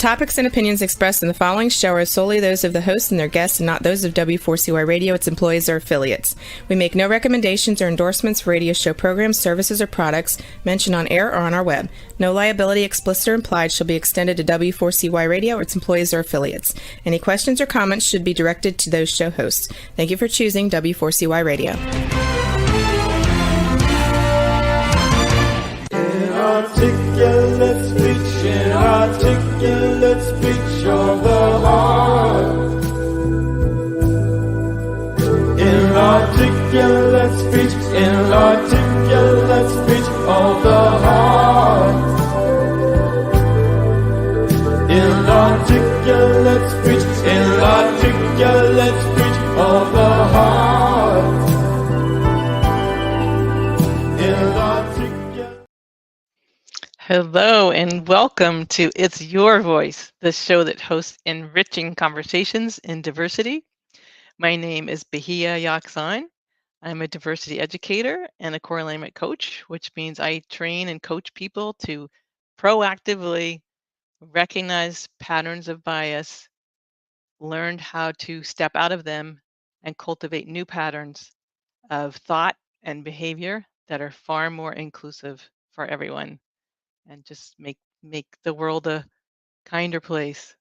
topics and opinions expressed in the following show are solely those of the host and their guests and not those of W4CY Radio, its employees, or affiliates. We make no recommendations or endorsements for radio show programs, services, or products mentioned on air or on our web. No liability, explicit or implied, shall be extended to W4CY Radio or its employees or affiliates. Any questions or comments should be directed to those show hosts. Thank you for choosing W4CY Radio. Inarticulate speech, inarticulate speech of the heart. Inarticulate speech, inarticulate speech of the heart. Inarticulate speech, inarticulate speech of the heart. Hello and welcome to It's Your Voice, the show that hosts enriching conversations in diversity. My name is Bahia Yaksan. I'm a diversity educator and a core alignment coach, which means I train and coach people to proactively recognize patterns of bias, learn how to step out of them, and cultivate new patterns of thought and behavior that are far more inclusive for everyone, and just make the world a kinder place.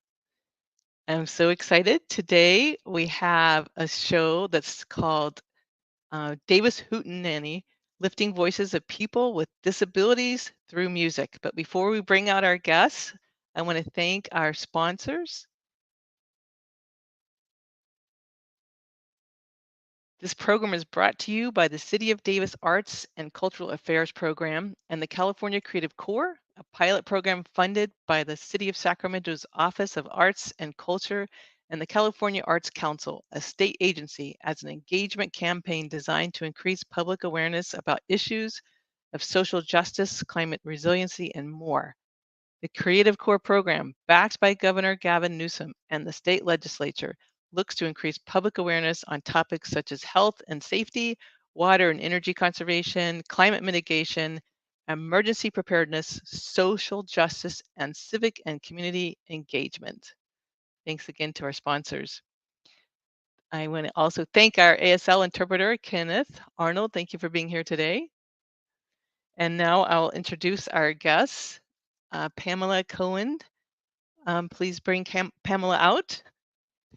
I'm so excited. Today we have a show that's called Davis Hootenanny, Lifting Voices of People with Disabilities Through Music. But before we bring out our guests, I want to thank our sponsors. This program is brought to you by the City of Davis Arts and Cultural Affairs Program and the California Creative Corps, a pilot program funded by the City of Sacramento's Office of Arts and Culture and the California Arts Council, a state agency, as an engagement campaign designed to increase public awareness about issues of social justice, climate resiliency, and more. The Creative Corps program, backed by Governor Gavin Newsom and the state legislature, looks to increase public awareness on topics such as health and safety, water and energy conservation, climate mitigation, emergency preparedness, social justice, and civic and community engagement. Thanks again to our sponsors. I want to also thank our ASL interpreter, Kenneth Arnold. Thank you for being here today. And now I'll introduce our guests. Pamela Cohen. Please bring Pamela out.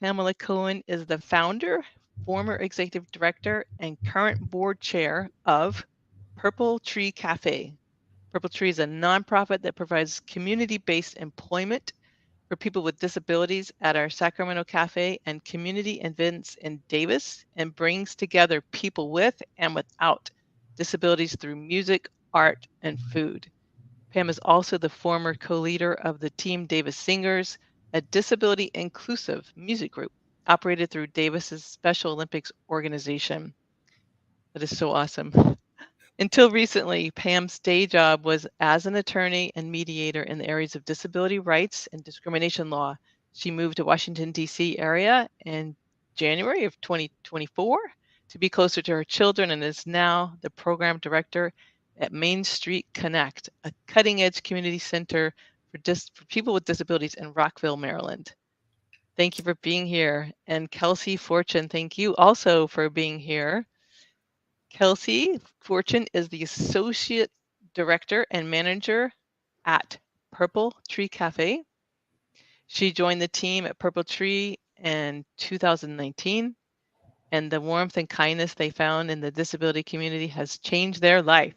Pamela Cohen is the founder, former executive director, and current board chair of Purple Tree Cafe. Purple Tree is a nonprofit that provides community-based employment for people with disabilities at our Sacramento Cafe and community events in Davis, and brings together people with and without disabilities through music, art, and food. Pam is also the former co-leader of the Team Davis Singers, a disability inclusive music group operated through Davis's Special Olympics organization. That is so awesome. Until recently, Pam's day job was as an attorney and mediator in the areas of disability rights and discrimination law. She moved to Washington, D.C. area in January of 2024 to be closer to her children, and is now the program director at Main Street Connect, a cutting-edge community center for people with disabilities in Rockville, Maryland. Thank you for being here. And Kelsey Fortune, thank you also for being here. Kelsey Fortune is the Associate Director and Manager at Purple Tree Cafe. She joined the team at Purple Tree in 2019, and the warmth and kindness they found in the disability community has changed their life.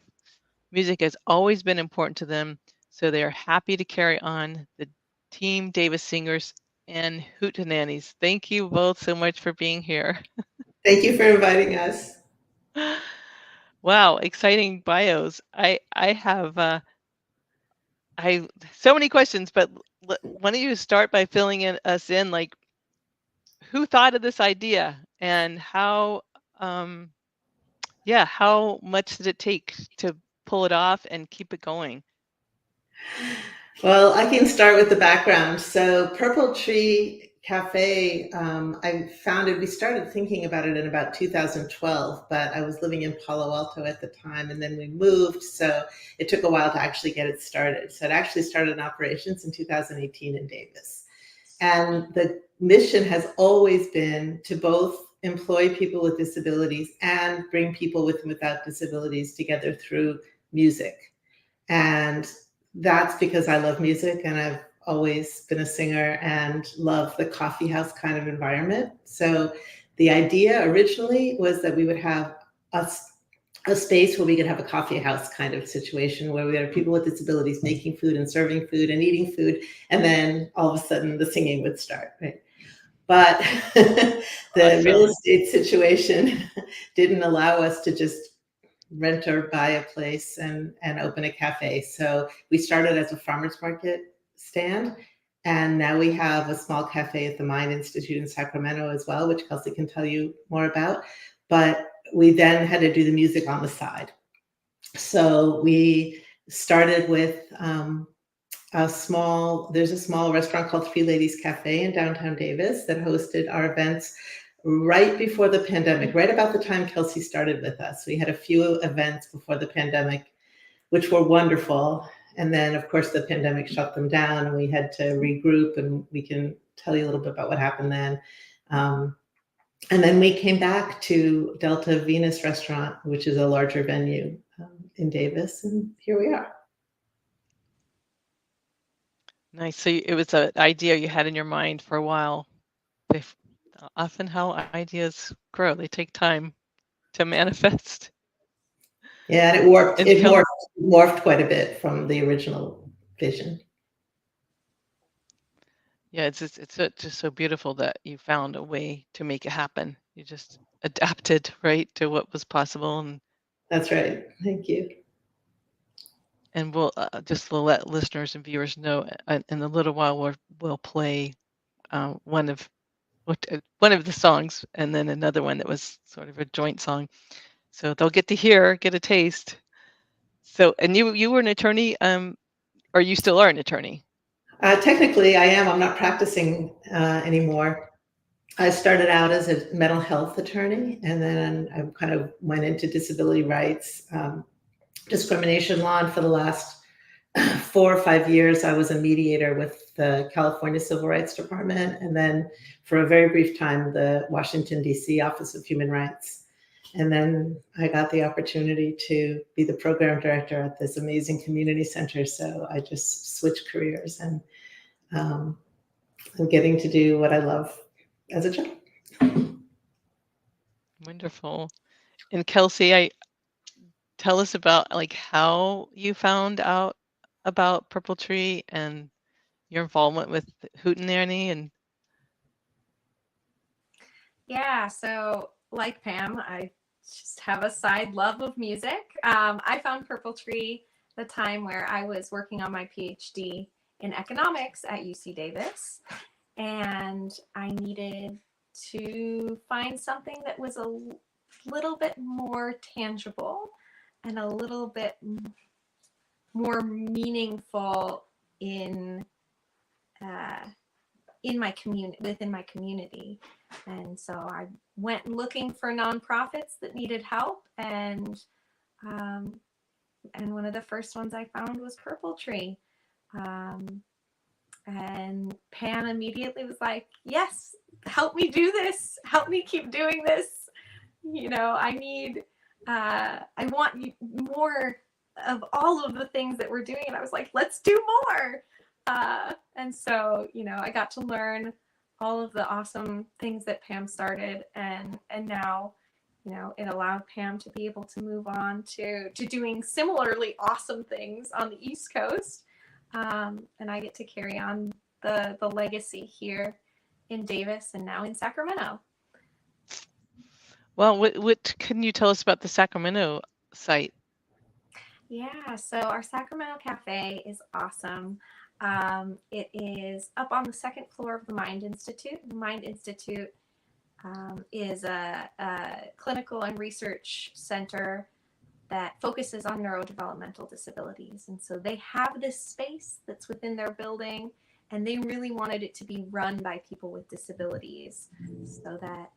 Music has always been important to them, so they are happy to carry on the Team Davis Singers and Hootenannies. Thank you both so much for being here. Thank you for inviting us. Wow, exciting bios. I have so many questions, but why don't you start by filling us in, like, who thought of this idea and how much did it take to pull it off and keep it going? Well, I can start with the background. So Purple Tree cafe, I founded, we started thinking about it in about 2012, but I was living in Palo Alto at the time, and then we moved, so it took a while to actually get it started. So it actually started in operations in 2018 in Davis. And the mission has always been to both employ people with disabilities and bring people with and without disabilities together through music. And that's because I love music, and I've always been a singer and love the coffee house kind of environment. So the idea originally was that we would have a space where we could have a coffee house kind of situation where we had people with disabilities making food and serving food and eating food. And then all of a sudden the singing would start, right? But the real estate situation didn't allow us to just rent or buy a place and open a cafe. So we started as a farmer's market stand, and now we have a small cafe at the Mind Institute in Sacramento as well, which Kelsey can tell you more about. But we then had to do the music on the side. So we started with there's a small restaurant called Three Ladies Cafe in downtown Davis that hosted our events right before the pandemic, right about the time Kelsey started with us. We had a few events before the pandemic, which were wonderful. And then, of course, the pandemic shut them down, and we had to regroup, and we can tell you a little bit about what happened then. And then we came back to Delta Venus Restaurant, which is a larger venue in Davis, and here we are. Nice. So it was an idea you had in your mind for a while. Often how ideas grow, they take time to manifest. Yeah, and it worked. It morphed quite a bit from the original vision. Yeah, it's just so beautiful that you found a way to make it happen. You just adapted, right, to what was possible. And that's right. Thank you. And we'll let listeners and viewers know in a little while we'll play one of the songs, and then another one that was sort of a joint song, so they'll get a taste. So, and you were an attorney, or you still are an attorney? Technically, I am. I'm not practicing anymore. I started out as a mental health attorney, and then I kind of went into disability rights, discrimination law, and for the last 4 or 5 years, I was a mediator with the California Civil Rights Department, and then for a very brief time, the Washington, D.C. Office of Human Rights. And then I got the opportunity to be the program director at this amazing community center. So I just switched careers, and I'm getting to do what I love as a job. Wonderful. And Kelsey, tell us about how you found out about Purple Tree and your involvement with Hootenanny. And yeah, so like Pam, I just have a side love of music. I found Purple Tree the time where I was working on my PhD in economics at UC Davis, and I needed to find something that was a little bit more tangible and a little bit more meaningful in my community, within my community. And so I went looking for nonprofits that needed help, and one of the first ones I found was Purple Tree. And Pam immediately was like, yes, help me do this. Help me keep doing this. You know, I want more of all of the things that we're doing. And I was like, let's do more. And so, you know, I got to learn all of the awesome things that Pam started, and now, you know, it allowed Pam to be able to move on to doing similarly awesome things on the East Coast. And I get to carry on the legacy here in Davis and now in Sacramento. Well, what can you tell us about the Sacramento site? Yeah, so our Sacramento Cafe is awesome. It is up on the second floor of the Mind Institute. The Mind Institute is a clinical and research center that focuses on neurodevelopmental disabilities. And so they have this space that's within their building, And they really wanted it to be run by people with disabilities, so that,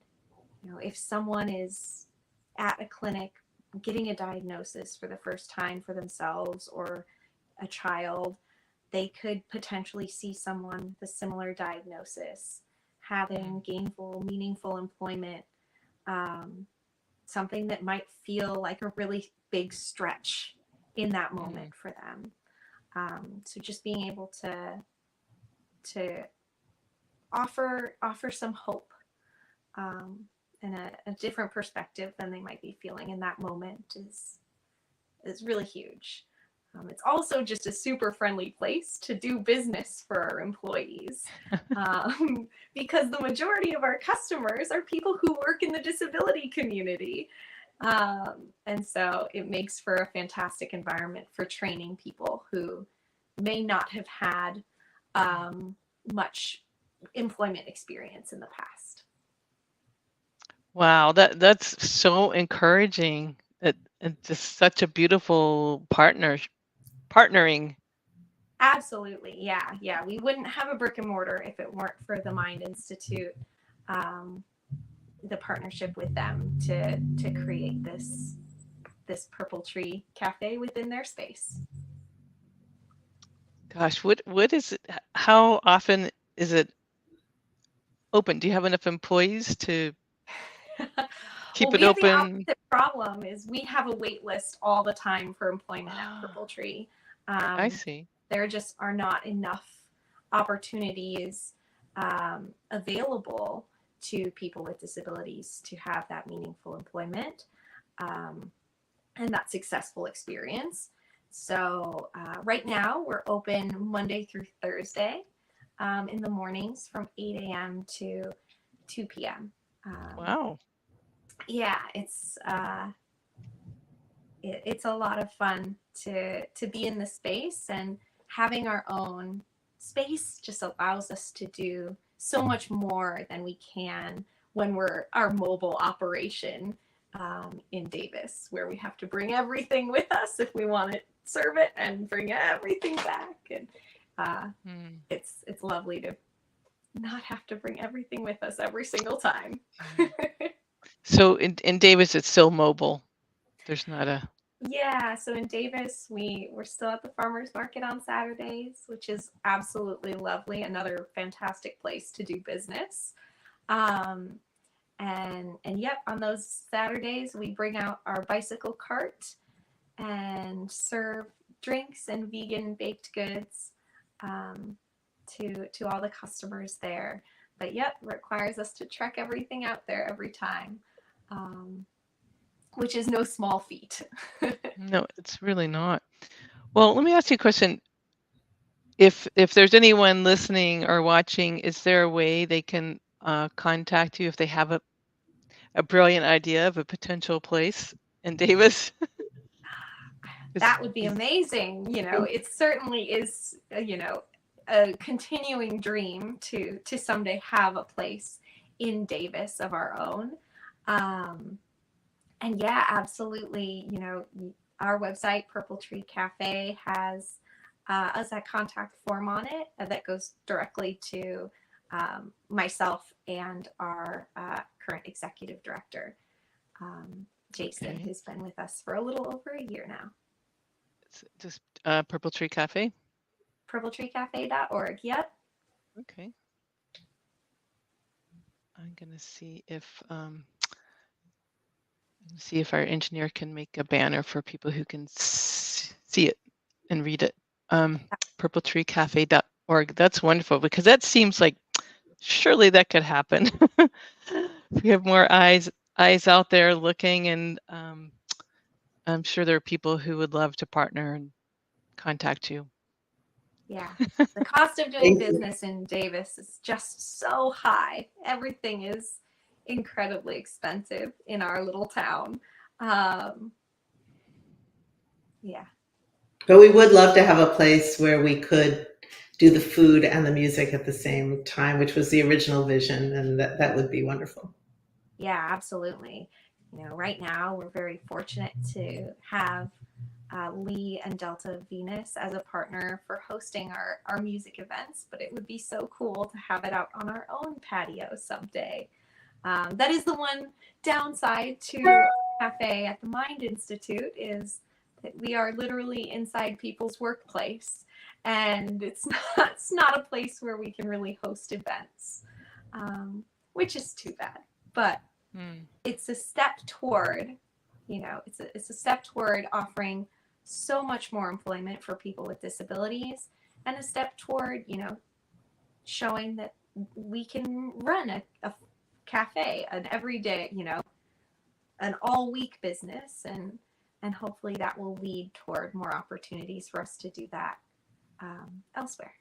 if someone is at a clinic getting a diagnosis for the first time for themselves or a child, they could potentially see someone with a similar diagnosis having gainful, meaningful employment, something that might feel like a really big stretch in that moment for them. So just being able to offer some hope, and a different perspective than they might be feeling in that moment is really huge. It's also just a super friendly place to do business for our employees, because the majority of our customers are people who work in the disability community. And so it makes for a fantastic environment for training people who may not have had much employment experience in the past. Wow, that's so encouraging. It's just such a beautiful partnering. Absolutely. Yeah. We wouldn't have a brick and mortar if it weren't for the Mind Institute, the partnership with them to create this Purple Tree Cafe within their space. Gosh, what is it? How often is it open? Do you have enough employees to keep it open? The opposite problem is we have a wait list all the time for employment at Purple Tree. I see. There just are not enough opportunities available to people with disabilities to have that meaningful employment and that successful experience. So right now we're open Monday through Thursday in the mornings from 8 a.m. to 2 p.m. Wow. Yeah, it's a lot of fun to be in the space, and having our own space just allows us to do so much more than we can when we're our mobile operation in Davis, where we have to bring everything with us if we want to serve it and bring everything back. And it's lovely to not have to bring everything with us every single time. So in Davis, it's still mobile. There's not a... Yeah, so in Davis, we're still at the farmers market on Saturdays, which is absolutely lovely. Another fantastic place to do business. And yep, on those Saturdays, we bring out our bicycle cart and serve drinks and vegan baked goods to all the customers there. But yep, requires us to trek everything out there every time. Which is no small feat. No, it's really not. Well, let me ask you a question. If there's anyone listening or watching, is there a way they can contact you if they have a brilliant idea of a potential place in Davis? That would be amazing. It certainly is, a continuing dream to someday have a place in Davis of our own. And yeah, absolutely. Our website, Purple Tree Cafe, has a contact form on it that goes directly to myself and our current executive director, Jason, who's been with us for a little over a year now. It's just Purple Tree Cafe? PurpleTreeCafe.org. Yep. Okay. I'm going to see if our engineer can make a banner for people who can see it and read it. PurpleTreeCafe.org. That's wonderful, because that seems like surely that could happen. We have more eyes out there looking, and I'm sure there are people who would love to partner and contact you. Yeah, the cost of doing business in Davis is just so high. Everything is incredibly expensive in our little town. Yeah. But we would love to have a place where we could do the food and the music at the same time, which was the original vision, and that would be wonderful. Yeah, absolutely. Right now we're very fortunate to have Lee and Delta Venus as a partner for hosting our music events, but it would be so cool to have it out on our own patio someday. That is the one downside to cafe at the Mind Institute, is that we are literally inside people's workplace, and it's not a place where we can really host events, which is too bad. But it's a step toward, it's a step toward offering so much more employment for people with disabilities, and a step toward, showing that we can run a cafe, an everyday, an all week business, and hopefully that will lead toward more opportunities for us to do that elsewhere.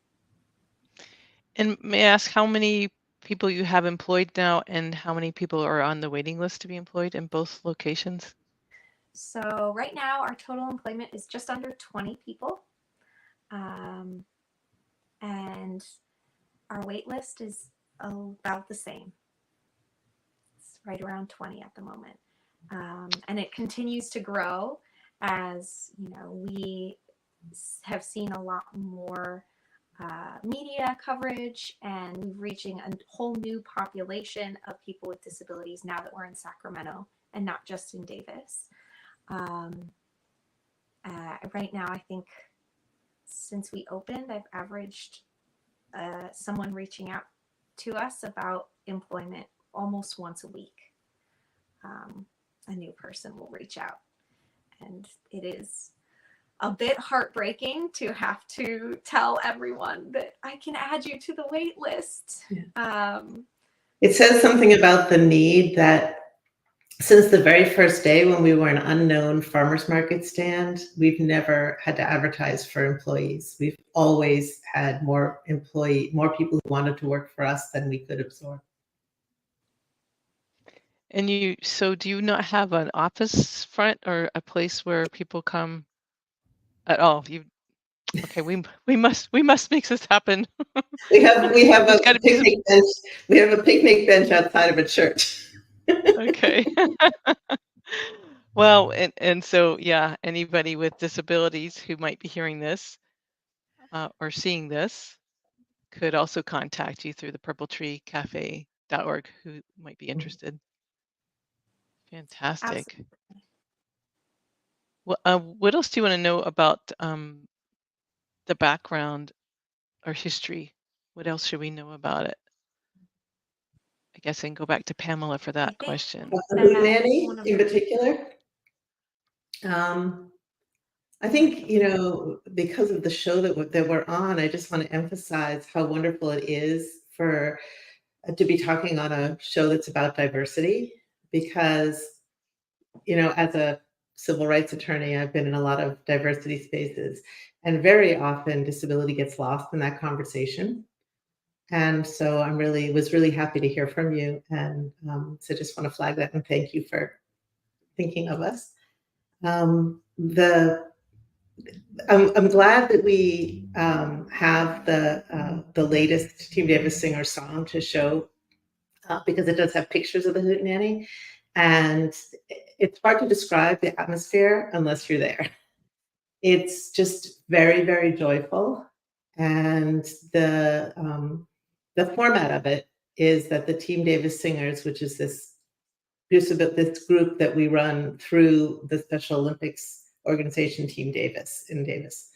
And may I ask how many people you have employed now, and how many people are on the waiting list to be employed in both locations? So right now our total employment is just under 20 people. And our wait list is about the same. It's right around 20 at the moment. And it continues to grow as, we have seen a lot more media coverage, and we're reaching a whole new population of people with disabilities now that we're in Sacramento and not just in Davis. Right now, I think since we opened, I've averaged someone reaching out to us about employment almost once a week. A new person will reach out, and it is a bit heartbreaking to have to tell everyone that I can add you to the wait list. Yeah. It says something about the need that since the very first day when we were an unknown farmers market stand, we've never had to advertise for employees. We've always had more people who wanted to work for us than we could absorb. And do you not have an office front or a place where people come at all? Okay, we must make this happen. We have a picnic bench. We have a picnic bench outside of a church. Okay. Well, and so yeah, anybody with disabilities who might be hearing this or seeing this could also contact you through the purpletreecafe.org who might be interested. Fantastic. Absolutely. Well, what else do you want to know about the background or history? What else should we know about it? I guess I can go back to Pamela for that question. Hootenanny in particular. I think, because of the show that we're on, I just want to emphasize how wonderful it is to be talking on a show that's about diversity, because, as a civil rights attorney, I've been in a lot of diversity spaces, and very often disability gets lost in that conversation. And so I was really happy to hear from you. And so just want to flag that and thank you for thinking of us. I'm glad that we have the latest Team Davis Singer song to show, because it does have pictures of the Hootenanny, and it's hard to describe the atmosphere unless you're there. It's just very, very joyful, and the format of it is that the Team Davis Singers, which is this group that we run through the Special Olympics organization, Team Davis in Davis.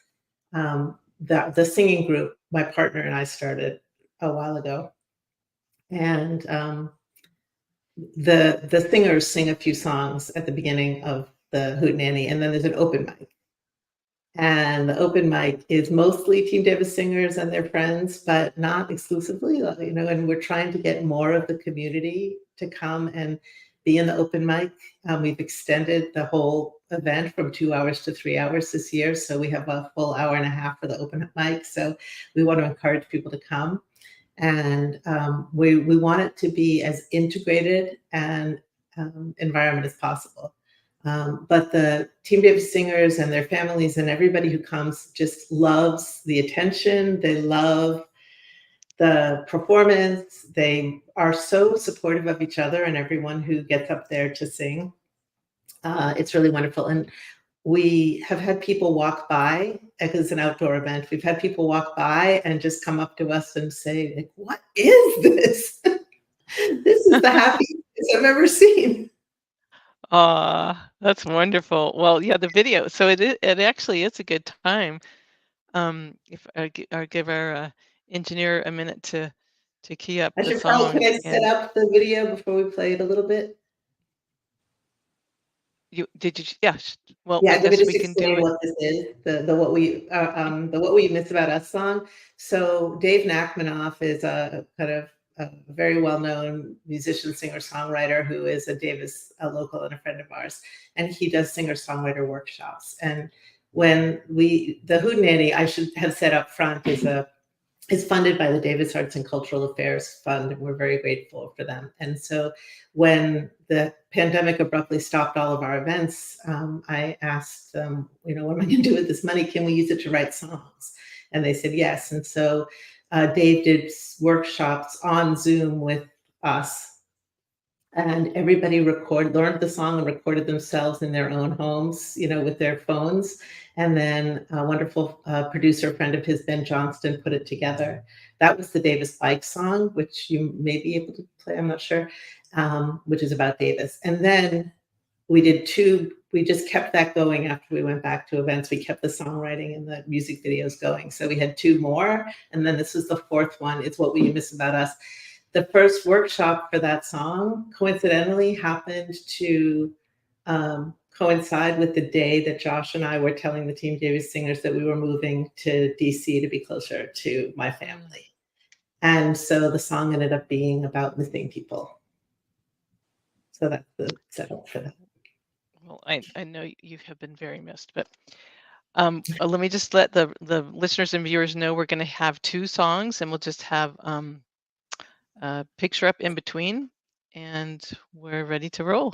The singing group, my partner and I started a while ago, and the singers sing a few songs at the beginning of the Hootenanny, and then there's an open mic. And the open mic is mostly Team Davis singers and their friends, but not exclusively, and we're trying to get more of the community to come and be in the open mic. We've extended the whole event from 2 hours to 3 hours this year. So we have a full hour and a half for the open mic. So we want to encourage people to come. And we want it to be as integrated an environment as possible. But the Team Davis singers and their families and everybody who comes just loves the attention. They love the performance. They are so supportive of each other and everyone who gets up there to sing. It's really wonderful. And we have had people walk by, because it's an outdoor event. We've had people walk by and just come up to us and say, like, what is this? This is the happiest I've ever seen. That's wonderful. Well, yeah, the video. So it actually is a good time. If I give our engineer a minute to key up I the should probably, song. could I set up the video before we play it a little bit? Yeah. Well, I Yeah, let me guess just we can do explain it. what this is, the What We Miss About Us song. So Dave Nachmanoff is a kind of a very well-known musician, singer, songwriter who is a local and a friend of ours, and he does singer-songwriter workshops. And when the Hootenanny, I should have said up front, is funded by the Davis Arts and Cultural Affairs Fund, and we're very grateful for them. And so when the pandemic abruptly stopped all of our events, I asked them, what am I going to do with this money? Can we use it to write songs? And they said yes. And so Dave did workshops on Zoom with us, and everybody learned the song and recorded themselves in their own homes, with their phones. And then a wonderful producer friend of his, Ben Johnston, put it together. That was the Davis Bike song, which you may be able to play, I'm not sure, which is about Davis. And then we just kept that going after we went back to events. We kept the songwriting and the music videos going. So we had 2 more. And then this was the 4th one. It's What We Miss About Us. The first workshop for that song coincidentally happened to coincide with the day that Josh and I were telling the Team Davis Singers that we were moving to DC to be closer to my family. And so the song ended up being about missing people. So that's the setup for that. Well, I know you have been very missed, but let me just let the listeners and viewers know we're going to have 2 songs, and we'll just have a picture up in between, and we're ready to roll.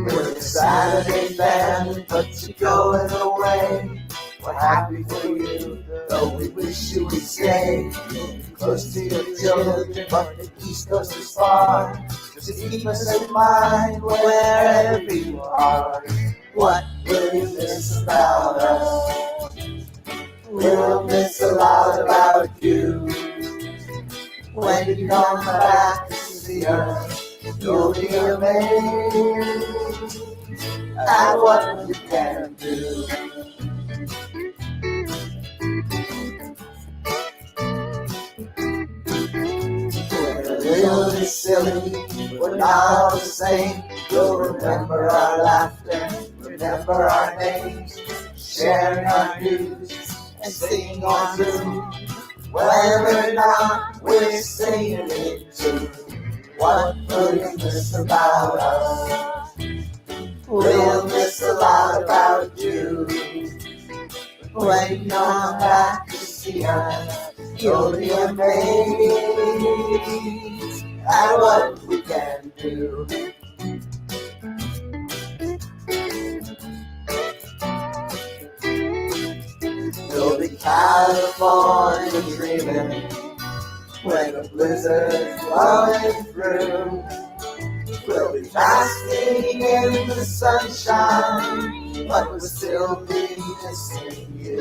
We're Saturday band, but you're going away. We're happy for you, though we wish you would stay close to your children, but the East Coast is far. Just keep us in mind wherever you are. What will you miss about us? We'll miss a lot about you. When you come back to see us, you'll be amazed at what we can do. We're a little bit silly, we're not all the same. You'll remember our laughter, remember our names, sharing our news and singing on Zoom. Whether or not we're singing it too. What will you miss about us? We'll miss a lot about you. When you come back to see us, you'll be amazed at what we can do. You'll be California dreaming when the blizzard's blowing through. We'll be basking in the sunshine, but we'll still be missing you.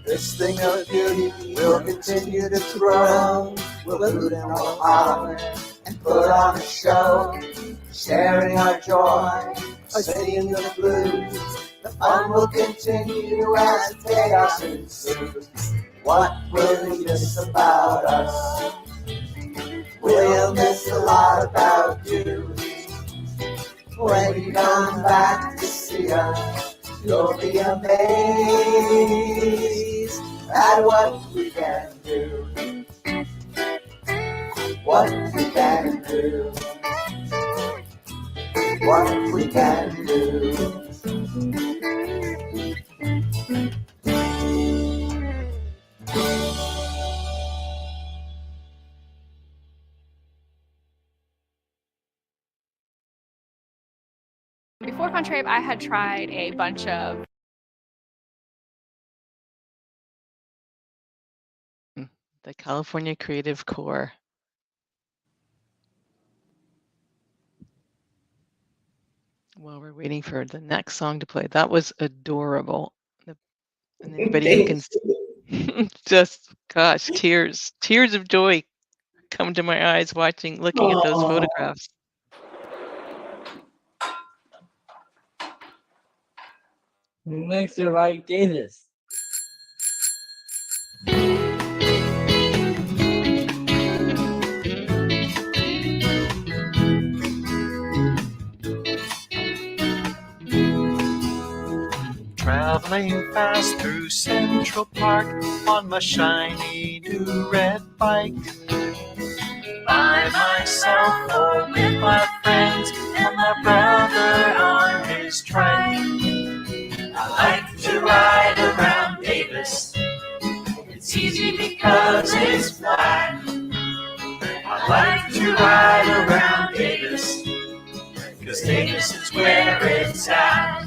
This thing of beauty will continue to grow. We'll put in our power and put on a show, sharing our joy, singing the blues. The fun will continue as chaos ensues. What will you miss about us? We'll miss a lot about you. When you come back to see us, you'll be amazed at what we can do. What we can do. What we can do. Before Fun Trip, I had tried a bunch of The California Creative Corps. While we're waiting for the next song to play, that was adorable. And anybody who can just, gosh, tears of joy come to my eyes looking at those photographs. Who makes it like Davis? Traveling fast through Central Park on my shiny new red bike. By myself or with my friends and my brother on his trike. I like to ride around Davis. It's easy because it's flat. I like to ride around Davis, 'cause Davis is where it's at.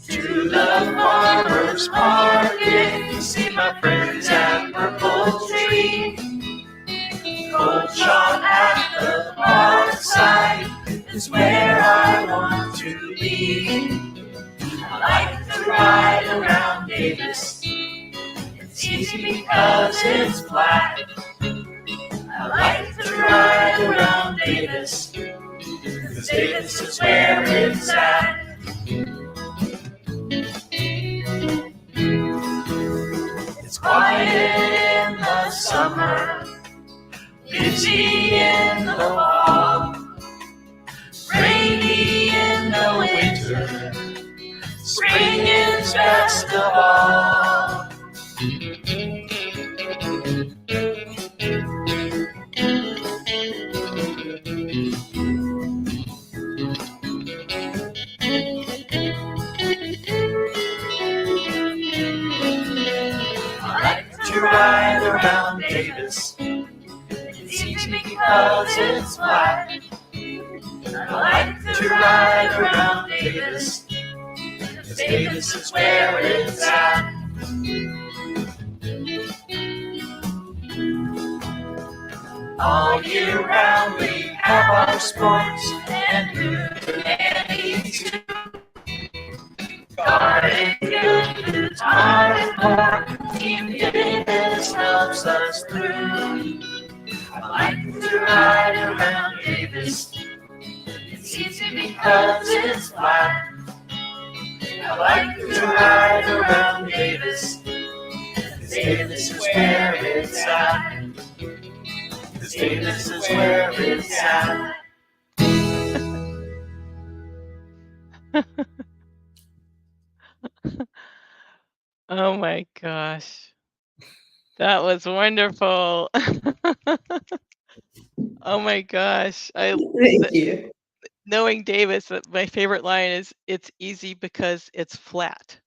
To the farmer's market, see my friends at Purple Tree. Cold shot at the park side is where I want to be. I like to ride around Davis. It's easy because it's flat. I like to ride around Davis, 'cause Davis is where it's at. It's quiet in the summer, busy in the fall, rainy in the winter, spring is best of all. To ride around Davis, it's easy because it's flat. I like to ride around Davis, 'cause Davis is where it's at. All year round we have our sports and Hootenanny too. Garden good, hard and hard, Team Davis helps us through. I like to ride around Davis. It's easy because it's flat. I like to ride around Davis, 'cause Davis is where it's at. 'Cause Davis is where it's at. Oh my gosh. That was wonderful. Oh my gosh. Thank you. Knowing Davis, my favorite line is, "It's easy because it's flat."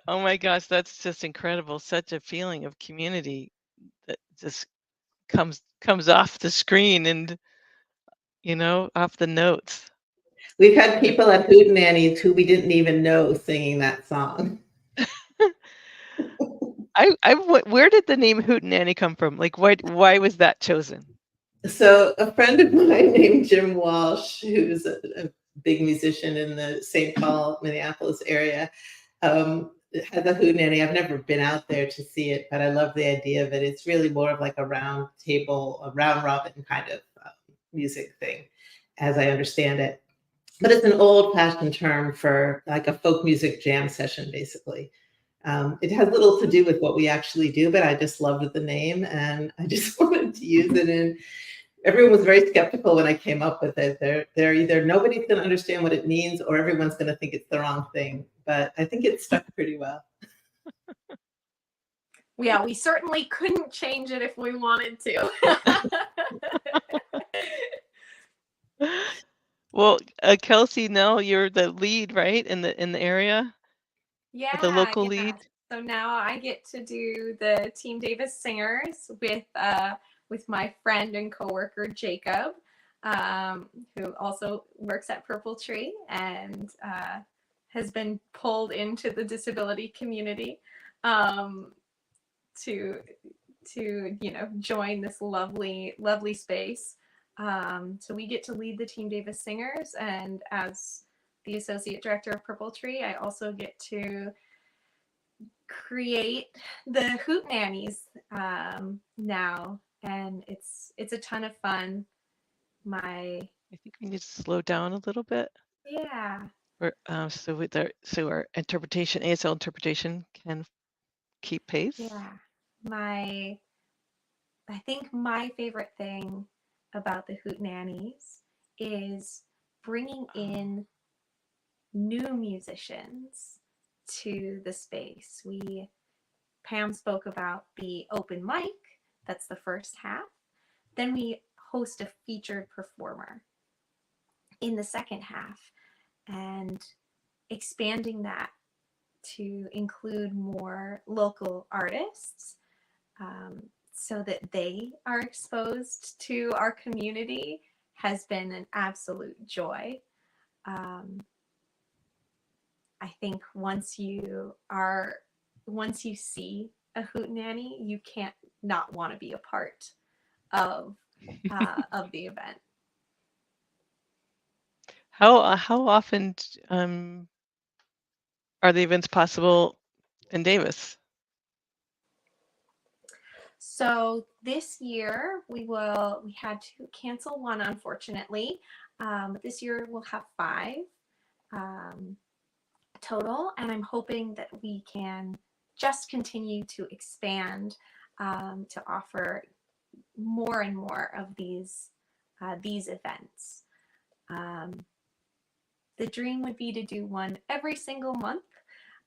Oh my gosh, that's just incredible. Such a feeling of community that just comes off the screen and, off the notes. We've had people at Hootenanny who we didn't even know singing that song. Where did the name Hootenanny come from? Like, why was that chosen? So a friend of mine named Jim Walsh, who's a big musician in the St. Paul, Minneapolis area, had the Hootenanny. I've never been out there to see it, but I love the idea of it. It's really more of like a round table, a round robin kind of music thing, as I understand it. But it's an old-fashioned term for like a folk music jam session, basically. It has little to do with what we actually do, but I just loved the name and I just wanted to use it. And everyone was very skeptical when I came up with it. They're either nobody's going to understand what it means or everyone's going to think it's the wrong thing. But I think it stuck pretty well. Yeah, we certainly couldn't change it if we wanted to. Well, Kelsey, now you're the lead, right, in the area, Yeah, the local yeah. lead. So now I get to do the Team Davis Singers with my friend and coworker Jacob, who also works at Purple Tree and has been pulled into the disability community to join this lovely space. So we get to lead the Team Davis Singers, and as the associate director of Purple Tree, I also get to create the Hootenannies now, and it's a ton of fun. I think we need to slow down a little bit. Yeah. Or, so our interpretation, ASL interpretation, can keep pace. Yeah. I think my favorite thing about the Hootenannies is bringing in new musicians to the space. Pam spoke about the open mic. That's the first half. Then we host a featured performer in the second half, and expanding that to include more local artists so that they are exposed to our community has been an absolute joy. I think once you see a Hootenanny, you can't not want to be a part of the event. How often are the events possible in Davis? So this year we had to cancel one, unfortunately. This year we'll have 5 total, and I'm hoping that we can just continue to expand to offer more and more of these events. The dream would be to do one every single month,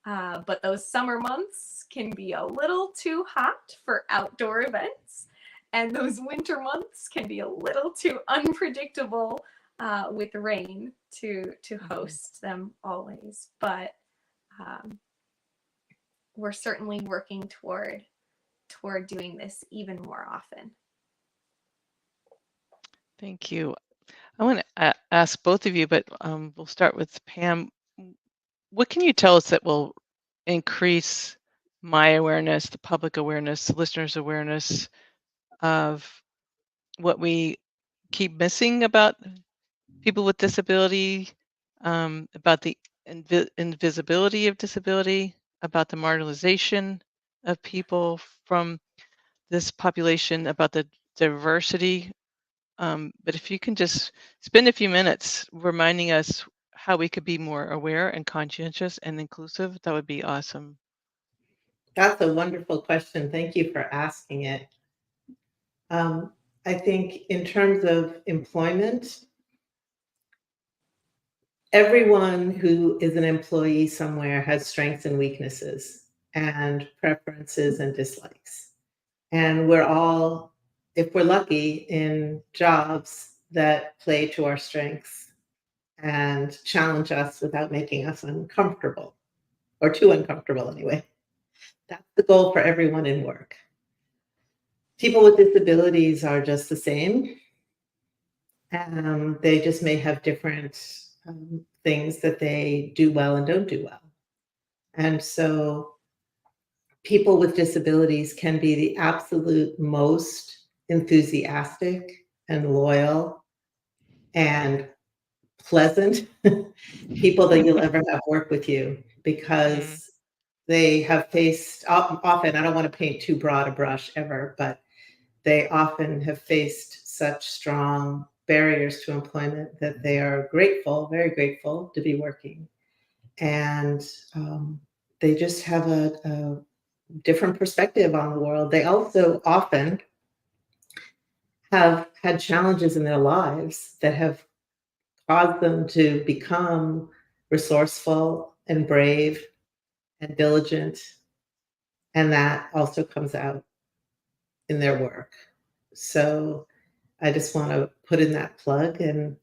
but those summer months can be a little too hot for outdoor events, and those winter months can be a little too unpredictable with rain to host them always. But we're certainly working toward doing this even more often. Thank you. I want to ask both of you, but we'll start with Pam. What can you tell us that will increase my awareness, the public awareness, the listeners' awareness of what we keep missing about people with disability, about the invisibility of disability, about the marginalization of people from this population, about the diversity? But if you can just spend a few minutes reminding us how we could be more aware and conscientious and inclusive, that would be awesome. That's a wonderful question. Thank you for asking it. I think in terms of employment, everyone who is an employee somewhere has strengths and weaknesses and preferences and dislikes. And we're all, if we're lucky, in jobs that play to our strengths and challenge us without making us uncomfortable, or too uncomfortable anyway. That's the goal for everyone in work. People with disabilities are just the same. They just may have different things that they do well and don't do well. And so people with disabilities can be the absolute most enthusiastic and loyal and pleasant people that you'll ever have work with you, because they have faced often, I don't want to paint too broad a brush ever, but they often have faced such strong barriers to employment that they are grateful, very grateful to be working. And they just have a different perspective on the world. They also often have had challenges in their lives that have caused them to become resourceful and brave and diligent And that also comes out in their work. So I just want to put in that plug and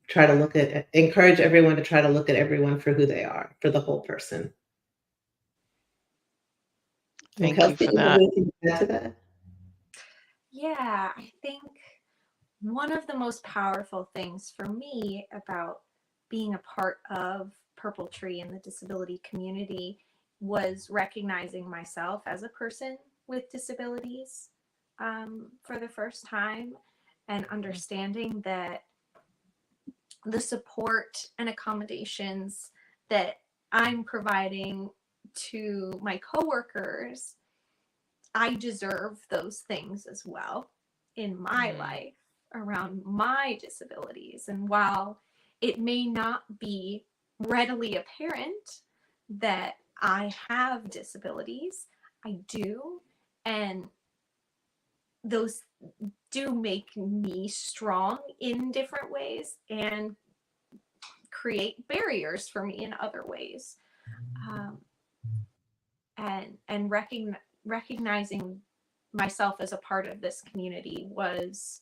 try to encourage everyone to try to look at everyone for who they are, for the whole person. Thank Kelsey, you for you have that. anything to add to that? Yeah, I think one of the most powerful things for me about being a part of Purple Tree and the disability community was recognizing myself as a person with disabilities for the first time, and understanding that the support and accommodations that I'm providing to my coworkers, I deserve those things as well in my life around my disabilities. And while it may not be readily apparent that I have disabilities, I do. And those do make me strong in different ways and create barriers for me in other ways. And recognizing myself as a part of this community was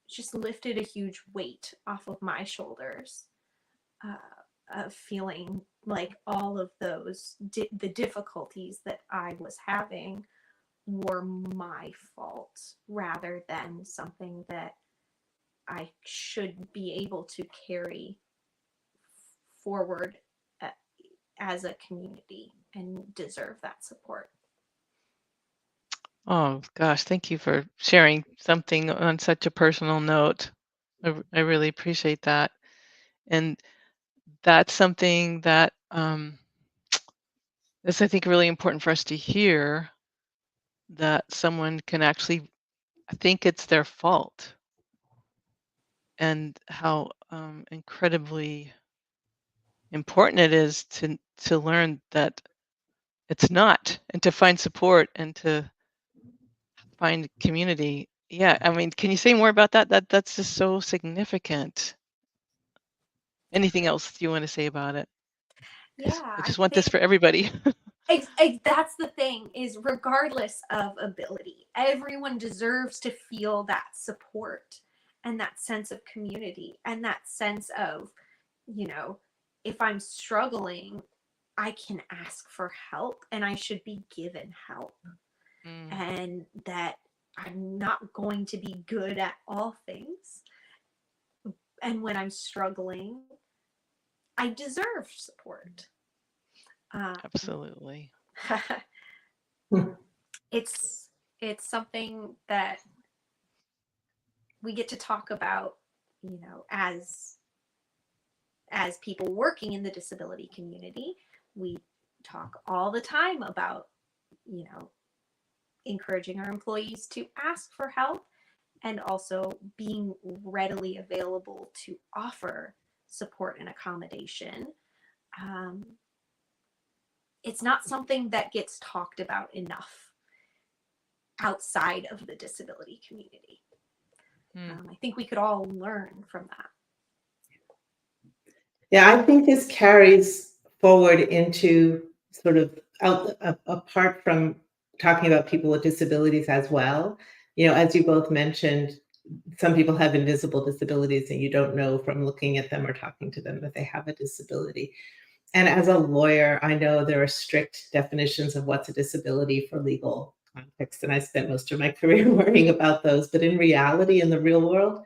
just lifted a huge weight off of my shoulders, of feeling like all of those the difficulties that I was having were my fault rather than something that I should be able to carry forward as a community and deserve that support. Oh gosh, thank you for sharing something on such a personal note. I really appreciate that. And that's something that is, I think, really important for us to hear, that someone can actually think it's their fault, and how incredibly important it is to learn that it's not, and to find support and to find community. Yeah, I mean, can you say more about that? That's just so significant. Anything else you want to say about it? 'Cause Yeah, I I just want this think for everybody. that's the thing, is regardless of ability, everyone deserves to feel that support and that sense of community and that sense of, if I'm struggling, I can ask for help and I should be given help. And that I'm not going to be good at all things. And when I'm struggling, I deserve support. Absolutely. It's something that we get to talk about, as people working in the disability community. We talk all the time about, encouraging our employees to ask for help and also being readily available to offer support and accommodation. It's not something that gets talked about enough outside of the disability community. I think we could all learn from that. Yeah, I think this carries forward into sort of apart from talking about people with disabilities as well. As you both mentioned, some people have invisible disabilities and you don't know from looking at them or talking to them that they have a disability. And as a lawyer, I know there are strict definitions of what's a disability for legal context, and I spent most of my career worrying about those. But in reality, in the real world,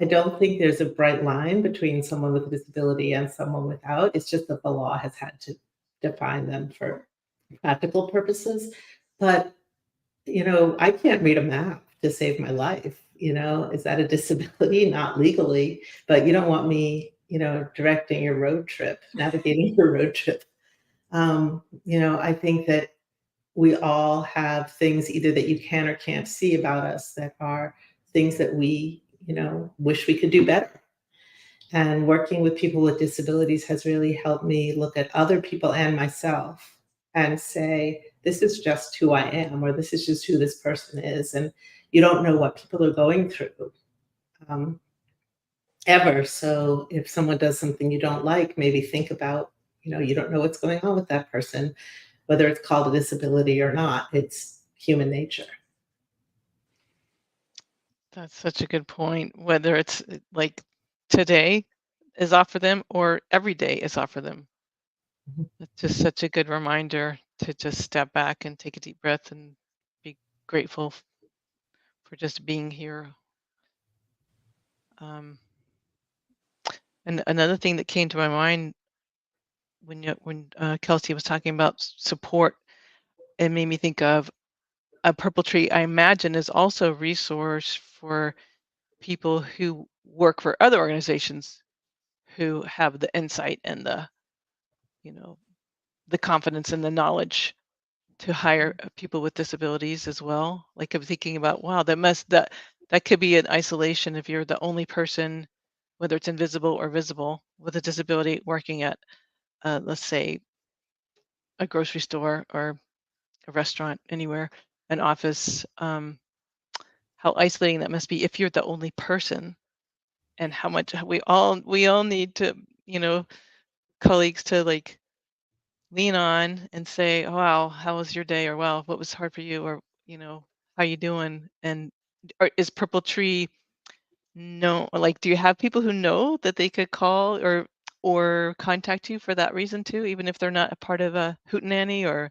I don't think there's a bright line between someone with a disability and someone without. It's just that the law has had to define them for practical purposes. But, I can't read a map to save my life. Is that a disability? Not legally, but you don't want me, directing your road trip, navigating your road trip. I think that we all have things either that you can or can't see about us that are things that we, wish we could do better. And working with people with disabilities has really helped me look at other people and myself and say, this is just who I am, or this is just who this person is. And you don't know what people are going through ever. So if someone does something you don't like, maybe think about, you don't know what's going on with that person. whether it's called a disability or not. It's human nature. That's such a good point. Whether it's like today is off for them or every day is off for them. It's just such a good reminder to just step back and take a deep breath and be grateful for just being here. And another thing that came to my mind when Kelsey was talking about support, it made me think of a Purple Tree, I imagine, is also a resource for people who work for other organizations who have the insight and the, the confidence and the knowledge to hire people with disabilities as well. Like I'm thinking about, wow, that could be an isolation if you're the only person, whether it's invisible or visible, with a disability working at, let's say, a grocery store or a restaurant, anywhere, an office. How isolating that must be if you're the only person, and how much we all need to, colleagues to like lean on and say, oh, wow, how was your day? Or, wow, what was hard for you? Or, how you doing? And is Purple Tree like, do you have people who know that they could call or contact you for that reason too, even if they're not a part of a Hootenanny or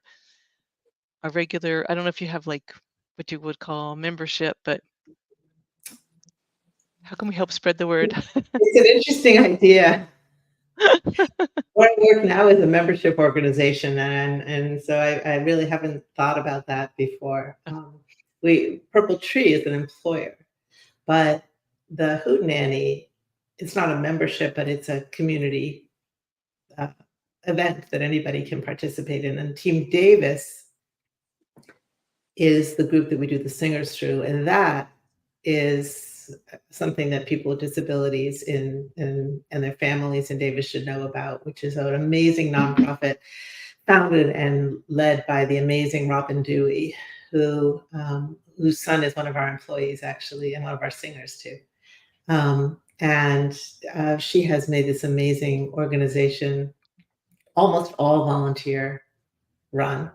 a regular, I don't know if you have like what you would call membership, but how can we help spread the word? It's an interesting idea. Where I work now is a membership organization, and so I really haven't thought about that before. Purple Tree is an employer, but the Hootenanny, it's not a membership, but it's a community event that anybody can participate in. And Team Davis is the group that we do the singers through, and that is something that people with disabilities and their families in Davis should know about, which is an amazing nonprofit founded and led by the amazing Robin Dewey, whose son is one of our employees actually, and one of our singers too. And she has made this amazing organization, almost all volunteer run,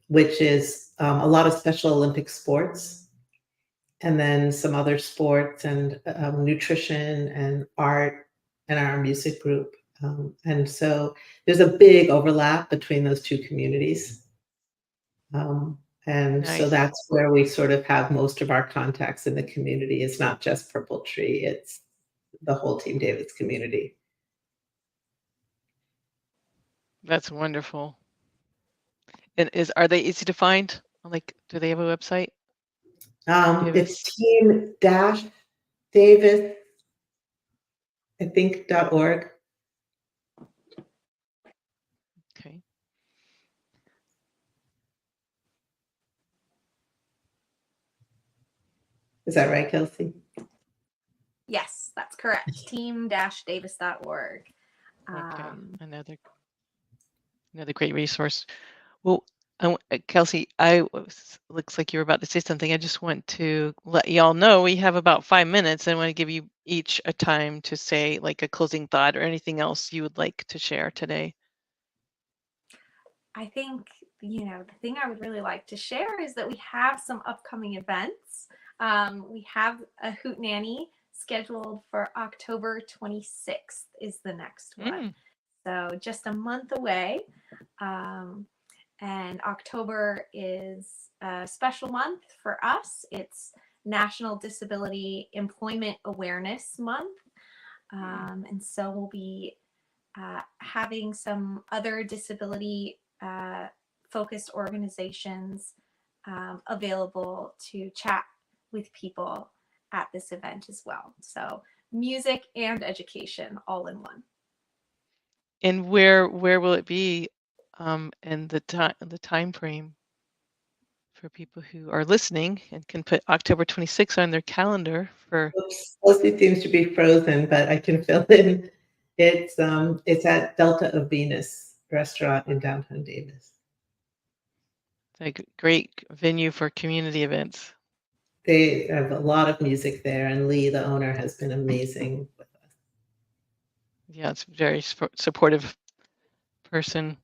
which is a lot of Special Olympic sports, and then some other sports and nutrition and art and our music group. And so there's a big overlap between those two communities. And Nice. So that's where we sort of have most of our contacts in the community. It's not just Purple Tree, it's the whole Team Davis community. That's wonderful. And are they easy to find? Like, do they have a website? It's team-davis, I think, .org. Okay. Is that right, Kelsey? Yes, that's correct. team-davis.org. Okay. Another great resource. Well, Kelsey, looks like you were about to say something. I just want to let y'all know we have about 5 minutes. I want to give you each a time to say like a closing thought or anything else you would like to share today. I think, the thing I would really like to share is that we have some upcoming events. We have a Hootenanny scheduled for October 26th is the next one. So just a month away. And October is a special month for us. It's National Disability Employment Awareness Month. And so we'll be having some other disability focused organizations available to chat with people at this event as well. So music and education all in one. And where will it be, and the time frame for people who are listening and can put October 26th on their calendar for. Oops, Leslie seems to be frozen, but I can fill in. It's at Delta of Venus restaurant in downtown Davis. It's a great venue for community events. They have a lot of music there, and Lee, the owner, has been amazing with us. Yeah, it's a very supportive person.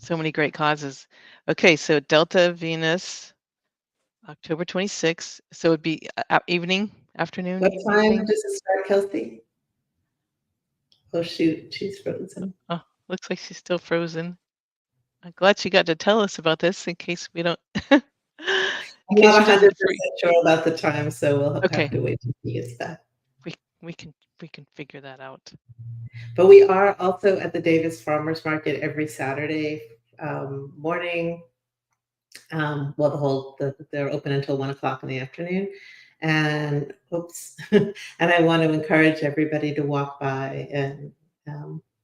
So many great causes. Okay, so Delta Venus, October 26th. So it'd be evening, afternoon, What evening time thing. does it start, Kelsey? Oh shoot, she's frozen. Oh, looks like she's still frozen. I'm glad she got to tell us about this in case we don't. in I'm case not she 100% doesn't. sure about the time, so we'll have Okay, to wait till she gets back. we can figure that out. But we are also at the Davis Farmers Market every Saturday morning. Well, they're open until 1 o'clock in the afternoon. And and I want to encourage everybody to walk by and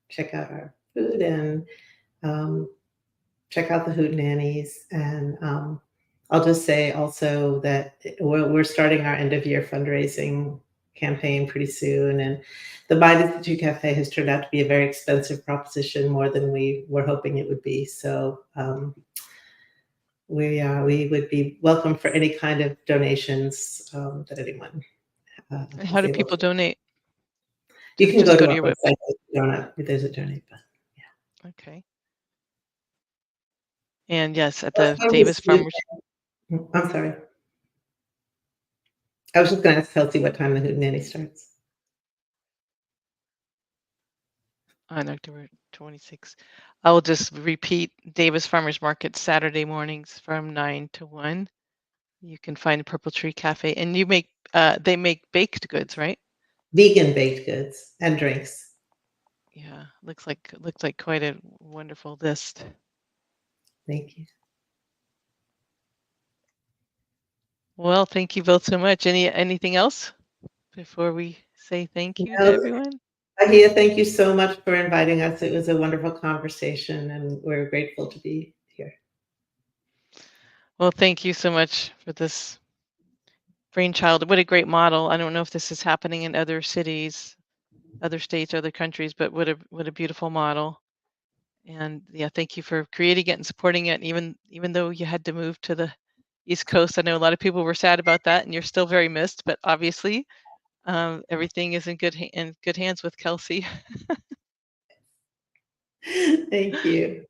check out our food and check out the Hootenannies. And I'll just say also that we're starting our end of year fundraising campaign pretty soon. And the Mind Institute Cafe has turned out to be a very expensive proposition, more than we were hoping it would be. So we would be welcome for any kind of donations that anyone. And how do people donate? You can just go to your our website. website. There's a donate button. Yeah. Okay. And yes, at the Davis Farmers. I'm sorry. I was just going to ask Kelsey what time the Hootenanny starts. On October 26th. I will just repeat Davis Farmers Market Saturday mornings from 9 to 1. You can find the Purple Tree Cafe, and you make they make baked goods, right? Vegan baked goods and drinks. Yeah, looks like quite a wonderful list. Thank you. Well, thank you both so much. Anything else before we say thank you to everyone? Ahia, thank you so much for inviting us. It was a wonderful conversation, and we're grateful to be here. Well, thank you so much for this brainchild. What a great model. I don't know if this is happening in other cities, other states, other countries, but what a beautiful model. And yeah, thank you for creating it and supporting it. Even though you had to move to the East Coast, I know a lot of people were sad about that, and you're still very missed. But obviously, everything is in good hands with Kelsey. Thank you.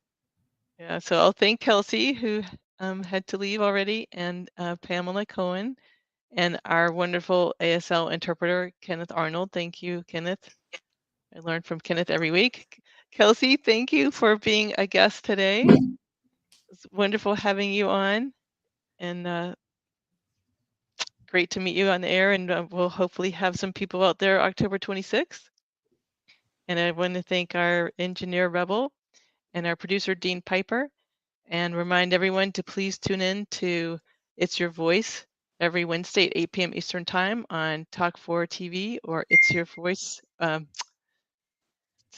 Yeah, so I'll thank Kelsey, who had to leave already, and Pamela Cohen, and our wonderful ASL interpreter, Kenneth Arnold. Thank you, Kenneth. I learn from Kenneth every week. Kelsey, thank you for being a guest today. It's wonderful having you on, and great to meet you on the air, and we'll hopefully have some people out there October 26th. And I want to thank our engineer, Rebel, and our producer, Dean Piper, and remind everyone to please tune in to It's Your Voice every Wednesday at 8 p.m. Eastern Time on Talk4 TV or It's Your Voice,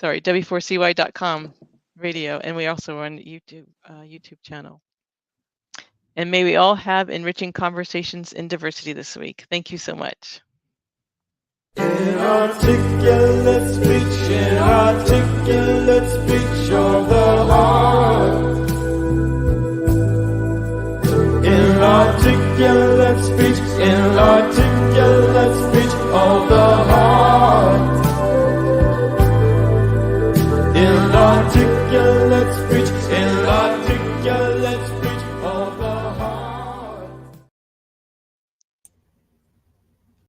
W4CY.com radio, and we also run YouTube channel. And may we all have enriching conversations in diversity this week. Thank you so much. Inarticulate speech of the heart. Inarticulate speech of the heart. Inarticulate speech